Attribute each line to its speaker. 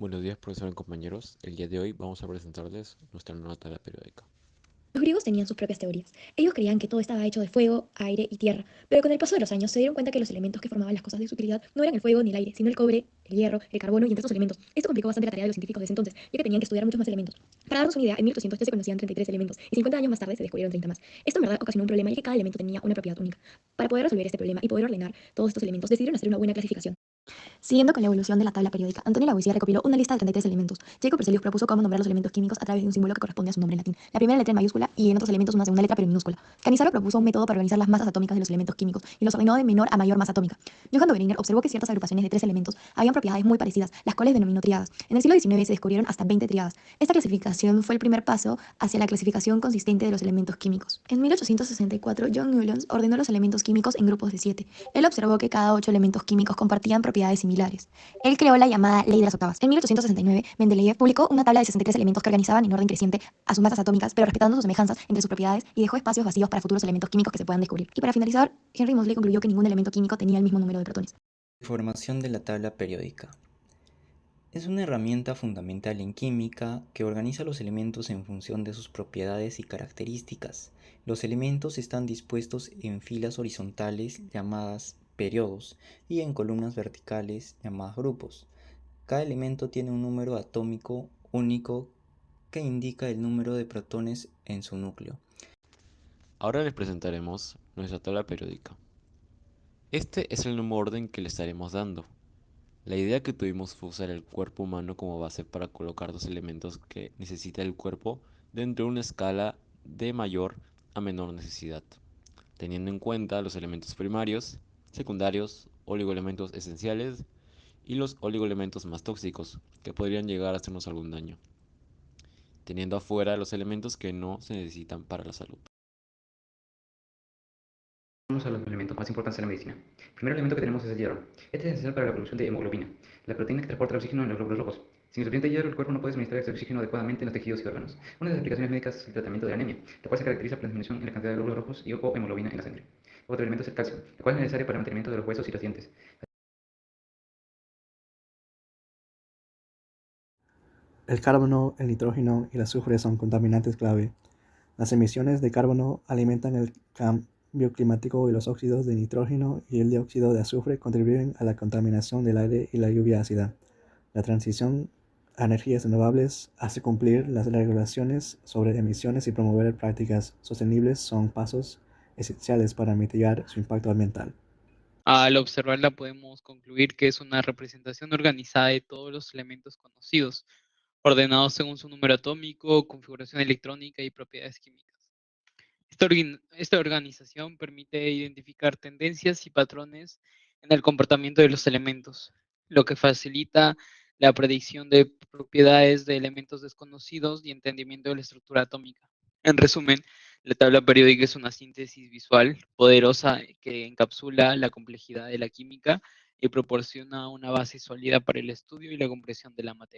Speaker 1: Buenos días, profesor y compañeros. El día de hoy vamos a presentarles nuestra nueva tabla periódica.
Speaker 2: Los griegos tenían sus propias teorías. Ellos creían que todo estaba hecho de fuego, aire y tierra, pero con el paso de los años se dieron cuenta que los elementos que formaban las cosas de su utilidad no eran el fuego ni el aire, sino el cobre, el hierro, el carbono y entre estos elementos. Esto complicó bastante la tarea de los científicos de ese entonces, ya que tenían que estudiar muchos más elementos. Para darnos una idea, en 1800 ya se conocían 33 elementos y 50 años más tarde se descubrieron 30 más. Esto en verdad ocasionó un problema ya que cada elemento tenía una propiedad única. Para poder resolver este problema y poder ordenar todos estos elementos, decidieron hacer una buena clasificación. Siguiendo con la evolución de la tabla periódica, Antonio Lavoisier recopiló una lista de 33 elementos. Jacob Berzelius propuso cómo nombrar los elementos químicos a través de un símbolo que corresponde a su nombre en latín. La primera letra en mayúscula y en otros elementos una segunda letra pero en minúscula. Canizaro propuso un método para organizar las masas atómicas de los elementos químicos y los ordenó de menor a mayor masa atómica. Johann Dobereiner observó que ciertas agrupaciones de tres elementos habían propiedades muy parecidas, las cuales denominó triadas. En el siglo XIX se descubrieron hasta 20 triadas. Esta clasificación fue el primer paso hacia la clasificación consistente de los elementos químicos. En 1864, John Newlands ordenó los elementos químicos en grupos de 7. Él observó que cada 8 elementos químicos compartían propiedades similares. Él creó la llamada Ley de las Octavas. En 1869, Mendeleev publicó una tabla de 63 elementos que organizaban en orden creciente a sus masas atómicas, pero respetando sus semejanzas entre sus propiedades y dejó espacios vacíos para futuros elementos químicos que se puedan descubrir. Y para finalizar, Henry Moseley concluyó que ningún elemento químico tenía el mismo número de protones.
Speaker 3: Formación de la tabla periódica. Es una herramienta fundamental en química que organiza los elementos en función de sus propiedades y características. Los elementos están dispuestos en filas horizontales llamadas periodos y en columnas verticales llamadas grupos. Cada elemento tiene un número atómico único que indica el número de protones en su núcleo.
Speaker 1: Ahora les presentaremos nuestra tabla periódica. Este es el nuevo orden que le estaremos dando. La idea que tuvimos fue usar el cuerpo humano como base para colocar los elementos que necesita el cuerpo dentro de una escala de mayor a menor necesidad, teniendo en cuenta los elementos primarios, secundarios, oligoelementos esenciales y los oligoelementos más tóxicos, que podrían llegar a hacernos algún daño, teniendo afuera los elementos que no se necesitan para la salud.
Speaker 4: Vamos a los elementos más importantes de la medicina. El primer elemento que tenemos es el hierro. Este es esencial para la producción de hemoglobina, la proteína que transporta el oxígeno en los glóbulos rojos. Sin suficiente hierro, el cuerpo no puede suministrar este oxígeno adecuadamente en los tejidos y órganos. Una de las aplicaciones médicas es el tratamiento de la anemia, la cual se caracteriza por la disminución en la cantidad de glóbulos rojos y o hemoglobina en la sangre. Otro elemento es el calcio, el cual es necesario para el mantenimiento de los huesos y los dientes.
Speaker 5: El carbono, el nitrógeno y el azufre son contaminantes clave. Las emisiones de carbono alimentan el cambio climático y los óxidos de nitrógeno y el dióxido de azufre contribuyen a la contaminación del aire y la lluvia ácida. La transición a energías renovables hace cumplir las regulaciones sobre emisiones y promover prácticas sostenibles son pasos esenciales para mitigar su impacto ambiental.
Speaker 6: Al observarla podemos concluir que es una representación organizada de todos los elementos conocidos, ordenados según su número atómico, configuración electrónica y propiedades químicas. Esta organización permite identificar tendencias y patrones en el comportamiento de los elementos, lo que facilita la predicción de propiedades de elementos desconocidos y entendimiento de la estructura atómica. En resumen, la tabla periódica es una síntesis visual poderosa que encapsula la complejidad de la química y proporciona una base sólida para el estudio y la comprensión de la materia.